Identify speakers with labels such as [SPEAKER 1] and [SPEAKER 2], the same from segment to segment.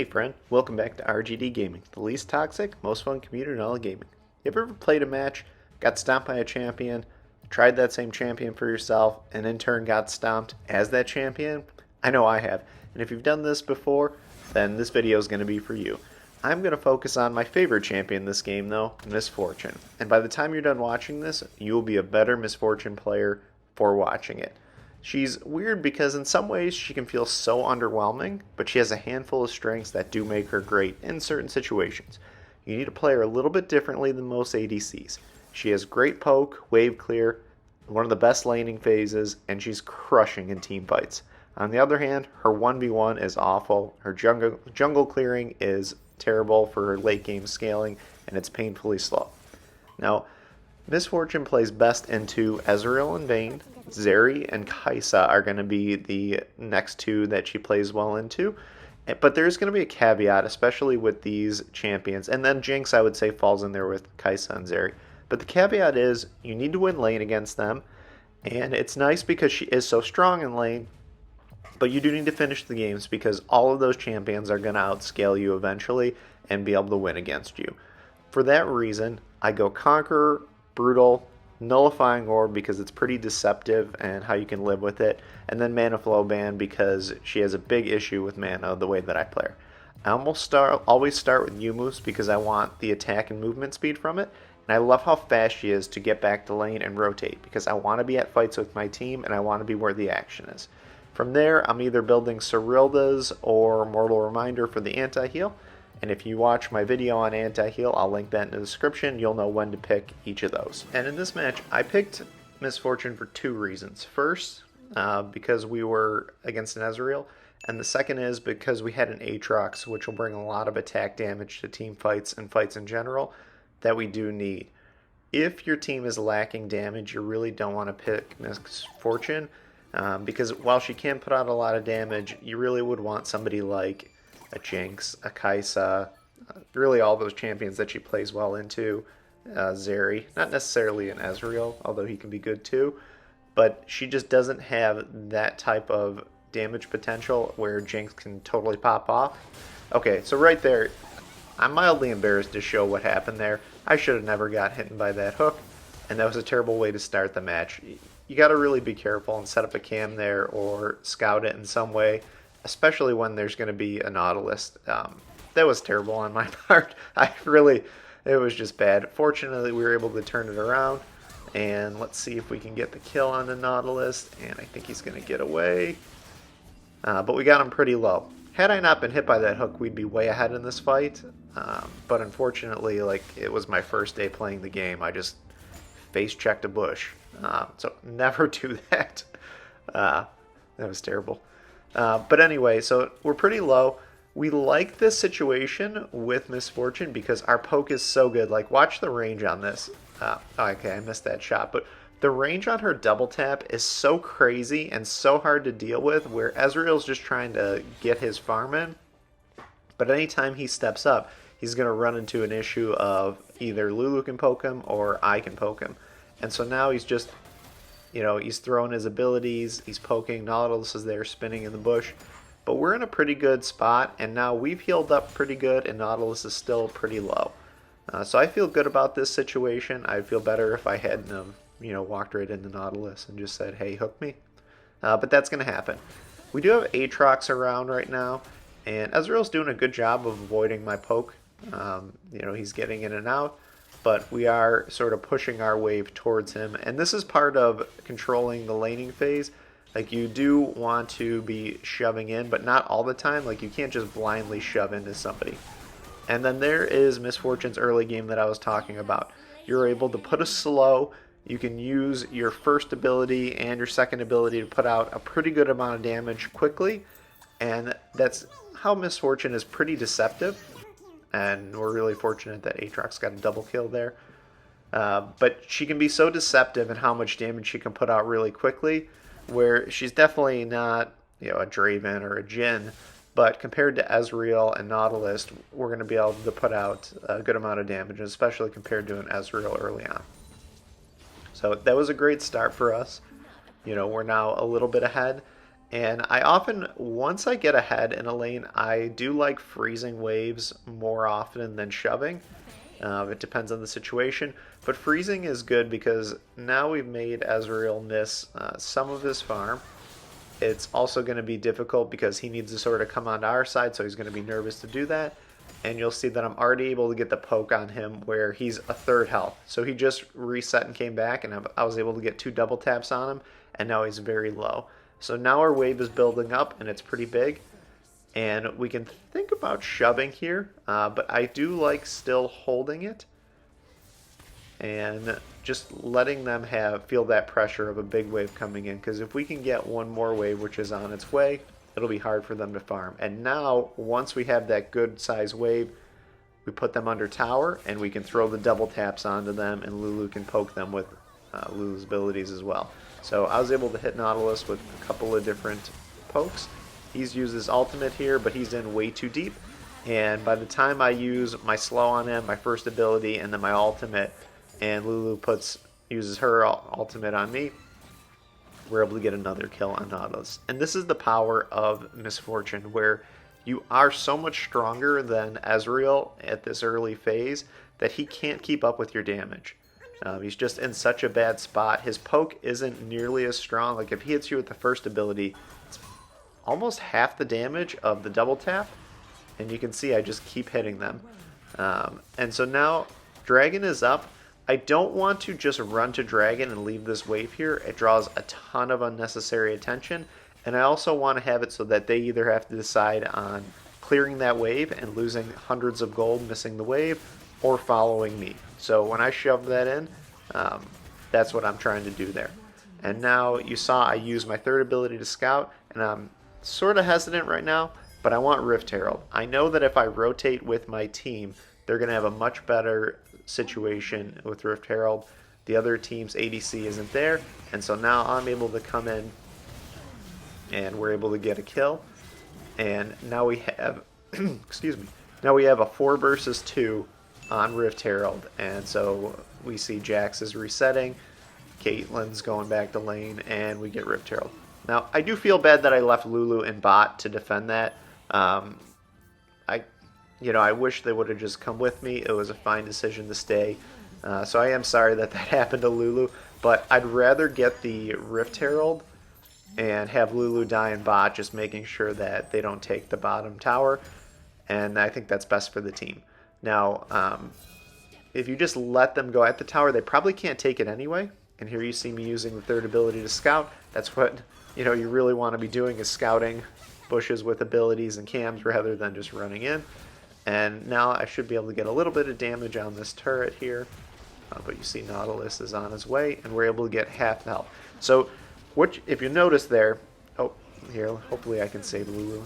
[SPEAKER 1] Hey friend, welcome back to RGD Gaming, the least toxic, most fun community in all of gaming. You ever played a match, got stomped by a champion, tried that same champion for yourself, and in turn got stomped as that champion? I know I have, and if you've done this before, then this video is going to be for you. I'm going to focus on my favorite champion in this game though, Misfortune. And by the time you're done watching this, you will be a better Misfortune player for watching it. She's weird because in some ways she can feel so underwhelming, but she has a handful of strengths that do make her great in certain situations. You need to play her a little bit differently than most ADCs. She has great poke, wave clear, one of the best laning phases, and she's crushing in team fights. On the other hand, her 1v1 is awful, her jungle clearing is terrible for her late game scaling, and it's painfully slow. Now, Misfortune plays best into Ezreal and Vayne. Zeri and Kaisa are going to be the next two that she plays well into. But there's going to be a caveat, especially with these champions. And then Jinx, I would say, falls in there with Kaisa and Zeri. But the caveat is you need to win lane against them. And it's nice because she is so strong in lane. But you do need to finish the games because all of those champions are going to outscale you eventually and be able to win against you. For that reason, I go Conqueror, Brutal, Nullifying Orb because it's pretty deceptive and how you can live with it, and then Mana Flow Ban because she has a big issue with mana the way that I play her. I always start with Yumu's because I want the attack and movement speed from it, and I love how fast she is to get back to lane and rotate because I want to be at fights with my team and I want to be where the action is. From there, I'm either building Cyrilda's or Mortal Reminder for the anti-heal. And if you watch my video on anti-heal, I'll link that in the description. You'll know when to pick each of those. And in this match, I picked Misfortune for two reasons. First, because we were against an Ezreal. And the second is because we had an Aatrox, which will bring a lot of attack damage to team fights and fights in general that we do need. If your team is lacking damage, you really don't want to pick Misfortune. Because while she can put out a lot of damage, you really would want somebody like a Jinx, a Kaisa, really all those champions that she plays well into, Zeri, not necessarily an Ezreal, although he can be good too, but she just doesn't have that type of damage potential where Jinx can totally pop off. Okay, so right there, I'm mildly embarrassed to show what happened there. I should have never got hit by that hook, and that was a terrible way to start the match. You got to really be careful and set up a cam there or scout it in some way, especially when there's going to be a Nautilus. That was terrible on my part. It was just bad. Fortunately, we were able to turn it around, and let's see if we can get the kill on the Nautilus, and I think he's going to get away. But we got him pretty low. Had I not been hit by that hook, we'd be way ahead in this fight, but unfortunately, like, it was my first day playing the game. I just face-checked a bush, so never do that. That was terrible. But anyway, so we're pretty low. We like this situation with Misfortune because our poke is so good. Like, watch the range on this. Okay, I missed that shot. But the range on her double tap is so crazy and so hard to deal with, where Ezreal's just trying to get his farm in. But anytime he steps up, he's going to run into an issue of either Lulu can poke him or I can poke him. And so now he's just, he's throwing his abilities, he's poking, Nautilus is there spinning in the bush. But we're in a pretty good spot, and now we've healed up pretty good, and Nautilus is still pretty low. So I feel good about this situation. I'd feel better if I hadn't walked right into Nautilus and just said, hey, hook me. But that's going to happen. We do have Aatrox around right now, and Ezreal's doing a good job of avoiding my poke. He's getting in and out. But we are sort of pushing our wave towards him. And this is part of controlling the laning phase. Like, you do want to be shoving in, but not all the time. Like, you can't just blindly shove into somebody. And then there is Misfortune's early game that I was talking about. You're able to put a slow. You can use your first ability and your second ability to put out a pretty good amount of damage quickly. And that's how Misfortune is pretty deceptive. And we're really fortunate that Aatrox got a double kill there. But she can be so deceptive in how much damage she can put out really quickly, where she's definitely not, a Draven or a Jhin, but compared to Ezreal and Nautilus, we're going to be able to put out a good amount of damage, especially compared to an Ezreal early on. So that was a great start for us. We're now a little bit ahead, And I often, once I get ahead in a lane, I do like freezing waves more often than shoving. It depends on the situation. But freezing is good because now we've made Ezreal miss some of his farm. It's also going to be difficult because he needs to sort of come onto our side, so he's going to be nervous to do that. And you'll see that I'm already able to get the poke on him where he's a third health. So he just reset and came back, and I was able to get 2 double taps on him, and now he's very low. So now our wave is building up, and it's pretty big. And we can think about shoving here, but I do like still holding it and just letting them feel that pressure of a big wave coming in, because if we can get one more wave which is on its way, it'll be hard for them to farm. And now once we have that good size wave, we put them under tower and we can throw the double taps onto them, and Lulu can poke them with Lulu's abilities as well. So I was able to hit Nautilus with a couple of different pokes. He's used his ultimate here, but he's in way too deep, and by the time I use my slow on him, my first ability, and then my ultimate, and Lulu uses her ultimate on me, we're able to get another kill on Nautilus. And this is the power of Misfortune, where you are so much stronger than Ezreal at this early phase that he can't keep up with your damage. He's just in such a bad spot. His poke isn't nearly as strong. Like if he hits you with the first ability, it's almost half the damage of the double tap, and you can see I just keep hitting them. And so now Dragon is up. I don't want to just run to Dragon and leave this wave here. It draws a ton of unnecessary attention, and I also want to have it so that they either have to decide on clearing that wave and losing hundreds of gold missing the wave, or following me. So when I shove that in, that's what I'm trying to do there. And now you saw I use my third ability to scout, and I'm sort of hesitant right now, but I want Rift Herald. I know that if I rotate with my team, they're going to have a much better situation with Rift Herald. The other team's ADC isn't there, and so now I'm able to come in and we're able to get a kill. And now we have excuse me, now we have a 4 versus 2 on Rift Herald, and so we see Jax is resetting, Caitlyn's going back to lane, and we get Rift Herald. Now I do feel bad that I left Lulu in bot to defend that. I wish they would have just come with me. It was a fine decision to stay. So I am sorry that happened to Lulu, but I'd rather get the Rift Herald and have Lulu die in bot, just making sure that they don't take the bottom tower, and I think that's best for the team. Now, if you just let them go at the tower, they probably can't take it anyway, and here you see me using the third ability to scout. That's what you really want to be doing, is scouting bushes with abilities and cams rather than just running in. And now I should be able to get a little bit of damage on this turret here. But you see Nautilus is on his way, and we're able to get half health. So, if you notice there, oh, here, hopefully I can save Lulu.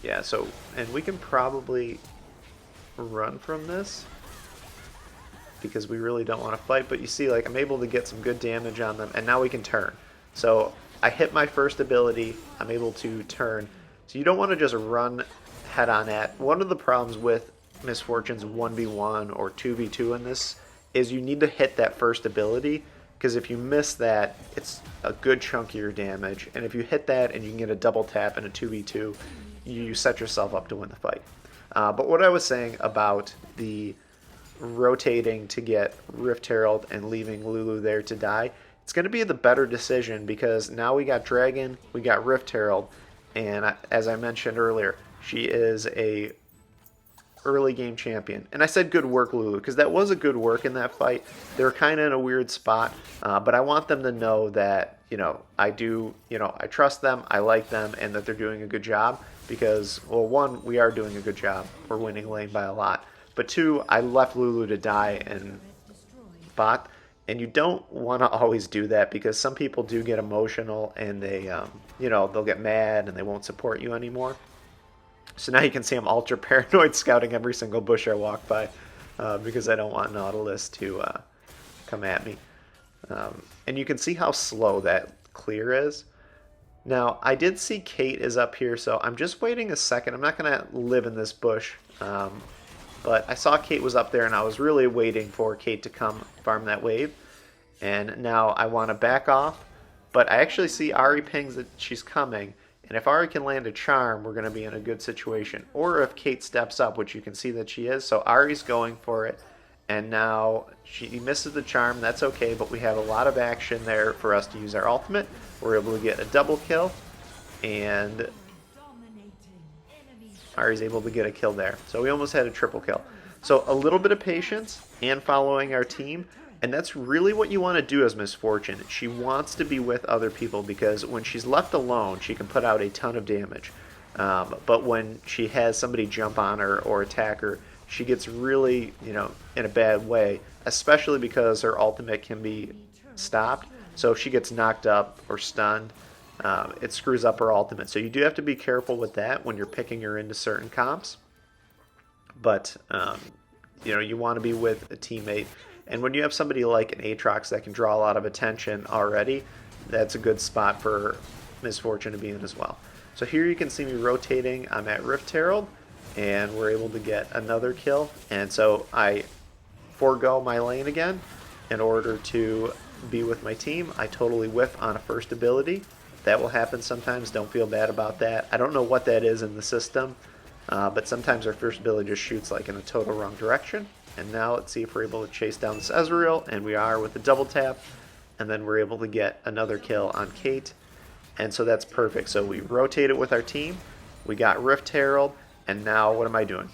[SPEAKER 1] Yeah, so, and we can probably run from this, because we really don't want to fight. But you see, like, I'm able to get some good damage on them, and now we can turn. So, I hit my first ability, I'm able to turn. So you don't want to just run head on at. One of the problems with Misfortune's 1v1 or 2v2 in this is you need to hit that first ability, because if you miss that, it's a good chunk of your damage. And if you hit that and you can get a double tap in a 2v2, you set yourself up to win the fight. But what I was saying about the rotating to get Rift Herald and leaving Lulu there to die, it's going to be the better decision, because now we got Dragon, we got Rift Herald, and as I mentioned earlier, she is a early game champion. And I said good work, Lulu, because that was a good work in that fight. They were kind of in a weird spot, but I want them to know that, I trust them, I like them, and that they're doing a good job, because, well, one, we are doing a good job. We're winning lane by a lot. But two, I left Lulu to die in bot, and you don't want to always do that, because some people do get emotional, and they, they'll get mad, and they won't support you anymore. So now you can see I'm ultra paranoid, scouting every single bush I walk by, because I don't want Nautilus to come at me. And you can see how slow that clear is. Now, I did see Kate is up here, so I'm just waiting a second. I'm not going to live in this bush, but I saw Kate was up there, and I was really waiting for Kate to come farm that wave. And now I want to back off, But I actually see Ari pings that she's coming, and if Ari can land a charm, we're going to be in a good situation. Or if Kate steps up, which you can see that she is. So Ari's going for it, and now she misses the charm. That's okay, but we have a lot of action there for us to use our ultimate. We're able to get a double kill, and Ari's able to get a kill there. So we almost had a triple kill. So a little bit of patience and following our team. And that's really what you want to do as Miss Fortune. She wants to be with other people because when she's left alone, she can put out a ton of damage. But when she has somebody jump on her or attack her, she gets really, in a bad way, especially because her ultimate can be stopped. So if she gets knocked up or stunned, it screws up her ultimate. So you do have to be careful with that when you're picking her into certain comps. But, you want to be with a teammate. And when you have somebody like an Aatrox that can draw a lot of attention already, that's a good spot for Miss Fortune to be in as well. So here you can see me rotating. I'm at Rift Herald, and we're able to get another kill. And so I forego my lane again in order to be with my team. I totally whiff on a first ability. That will happen sometimes. Don't feel bad about that. I don't know what that is in the system, but sometimes our first ability just shoots like in a total wrong direction. And now let's see if we're able to chase down this Ezreal, and we are with a double tap, and then we're able to get another kill on Kate, and so that's perfect. So we rotate it with our team, we got Rift Herald, and now what am I doing?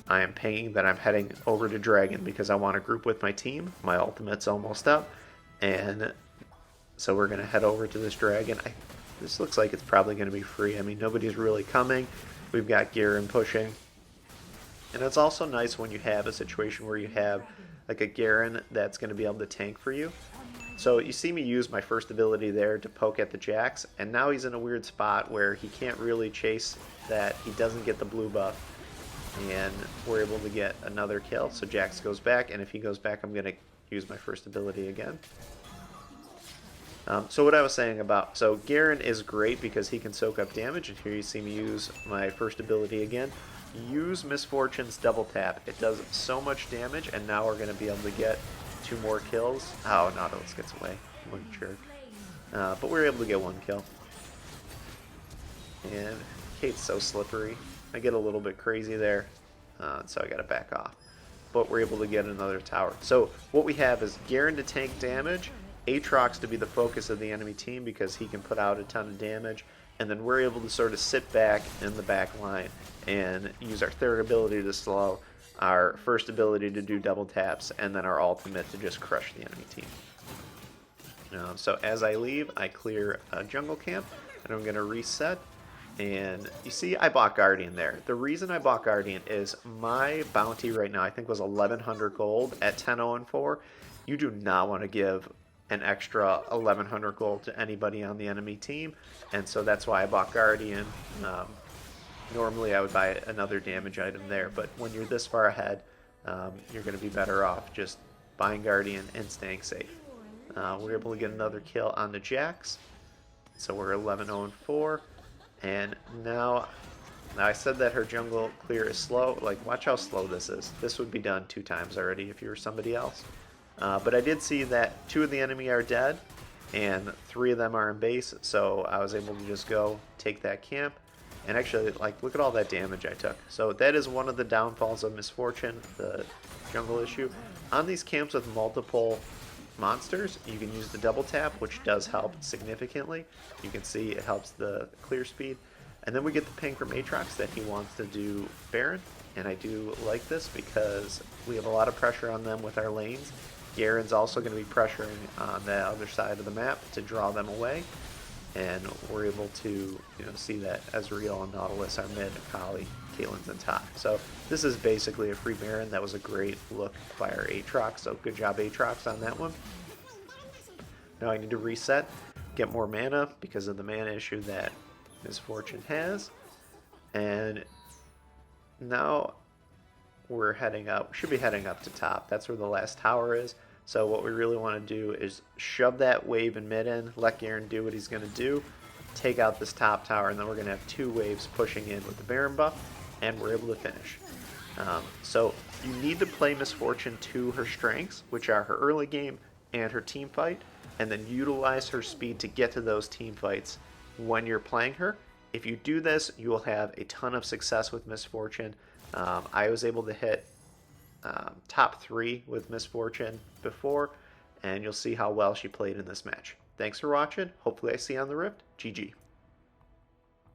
[SPEAKER 1] I am pinging that I'm heading over to Dragon because I want to group with my team. My ultimate's almost up, and so we're going to head over to this Dragon. This looks like it's probably going to be free. I mean, nobody's really coming. We've got Garen pushing. And it's also nice when you have a situation where you have like a Garen that's going to be able to tank for you. So you see me use my first ability there to poke at the Jax, and now he's in a weird spot where he can't really chase that. He doesn't get the blue buff, and we're able to get another kill. So Jax goes back, and if he goes back, I'm going to use my first ability again. So what I was saying about, so Garen is great because he can soak up damage, and here you see me use my first ability again. Use Miss Fortune's double tap. It does so much damage, and now we're going to be able to get 2 more kills. Oh, Nautilus gets away. What a jerk. But we're able to get 1 kill. And Kate's so slippery. I get a little bit crazy there, so I got to back off. But we're able to get another tower. So what we have is Garen to tank damage, Aatrox to be the focus of the enemy team because he can put out a ton of damage, and then we're able to sort of sit back in the back line and use our third ability to slow, our first ability to do double taps, and then our ultimate to just crush the enemy team. So as I leave, I clear a jungle camp, and I'm going to reset. And you see I bought Guardian there. The reason I bought Guardian is my bounty right now I think was 1100 gold at 10-0-4. You do not want to give an extra 1100 gold to anybody on the enemy team, and so that's why I bought Guardian. Normally I would buy another damage item there, but when you're this far ahead, you're going to be better off just buying Guardian and staying safe. We're able to get another kill on the Jax, so we're 11-0-4, and now I said that her jungle clear is slow. Like, watch how slow this is. This would be done 2 times already if you were somebody else. But I did see that 2 of the enemy are dead, and 3 of them are in base, so I was able to just go take that camp. And actually, like, look at all that damage I took. So that is one of the downfalls of Miss Fortune, the jungle issue. On these camps with multiple monsters, you can use the double tap, which does help significantly. You can see it helps the clear speed. And then we get the ping from Aatrox that he wants to do Baron. And I do like this because we have a lot of pressure on them with our lanes. Garen's also going to be pressuring on the other side of the map to draw them away. And we're able to see that Ezreal and Nautilus are mid, Akali, Caitlyn's on top. So this is basically a free Baron. That was a great look by our Aatrox, so good job Aatrox on that one. Now I need to reset, get more mana because of the mana issue that Miss Fortune has. And now we're heading up, should be heading up to top. That's where the last tower is. So what we really want to do is shove that wave in mid in, let Garen do what he's going to do, take out this top tower, and then we're going to have 2 waves pushing in with the Baron buff, and we're able to finish. So you need to play Miss Fortune to her strengths, which are her early game and her team fight. and then utilize her speed to get to those team fights when you're playing her. If you do this, you will have a ton of success with Miss Fortune. I was able to hit top 3 with Miss Fortune before, and you'll see how well she played in this match. Thanks for watching. Hopefully I see you on the Rift. GG.